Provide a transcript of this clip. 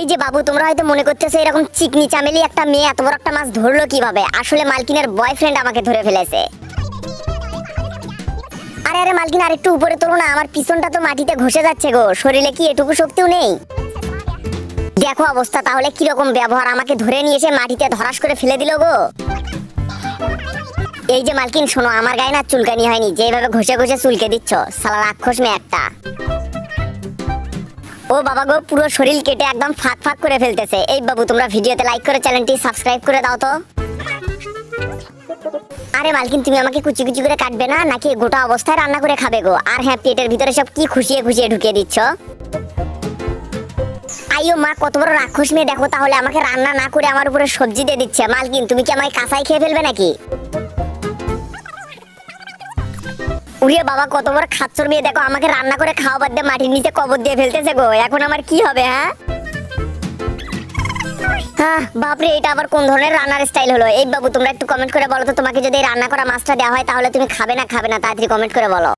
এই যে বাবু, তোমরা হয়তো মনে করতেছো এরকম চিকনি চামেলি একটা মেয়ে এত বড় একটা মাছ ধরলো কিভাবে। আসলে মালকিনের বয়ফ্রেন্ড আমাকে ধরে ফেলেছে। আরে আরে মালকিন, আরেকটু উপরে তোলো না, আমার পিছনটা তো মাটিতে ঘষে যাচ্ছে গো। শরীরে কি এটুকু শক্তিও নেই? দেখো অবস্থা তাহলে কিরকম ব্যবহার, আমাকে ধরে নিয়ে এসে মাটিতে ধরাস করে ফেলে দিল গো। এই যে মালকিন শোনো, আমার গায়ে না চুলকানি হয়নি, যেভাবে ঘষে ঘষে চুলকে দিচ্ছ, শালা রাক্ষস মেয়ে একটা। ও বাবা গো, পুরো শরীর কেটে একদম ফাঁক ফাঁক করে ফেলতেছে। এই বাবু, তোমরা ভিডিওতে লাইক করে চ্যানেলটি সাবস্ক্রাইব করে দাও তো। আরে মালকিন, তুমি আমাকে কুচি কুচি করে কাটবে না, নাকি গোটা অবস্থায় রান্না করে খাবে গো? আর হ্যাঁ, পেটের ভিতরে সব কি খুশিয়ে খুশিয়ে ঢুকিয়ে দিচ্ছ? আইও মা, কত বড় রাক্ষস মেয়ে দেখো, তাহলে আমাকে রান্না না করে আমার উপরে সবজি দিয়ে দিচ্ছে। মালকিন, তুমি কি আমায় কাঁচাই খেয়ে ফেলবে নাকি? উড়িয়ে বাবা, কত বড় খাচ্চর মেয়ে দেখো, আমাকে রান্না করে খাওয়া বাদ দিয়ে মাটির নিচে কবর দিয়ে ফেলতেছে গো। এখন আমার কি হবে? হ্যাঁ বাপরে, এটা আবার কোন ধরনের রান্নার স্টাইল হলো? এই বাবু, তোমরা একটু কমেন্ট করে বলো তো, তোমাকে যদি রান্না করা মাছটা দেওয়া হয় তাহলে তুমি খাবে না খাবে না? তাড়াতাড়ি কমেন্ট করে বলো।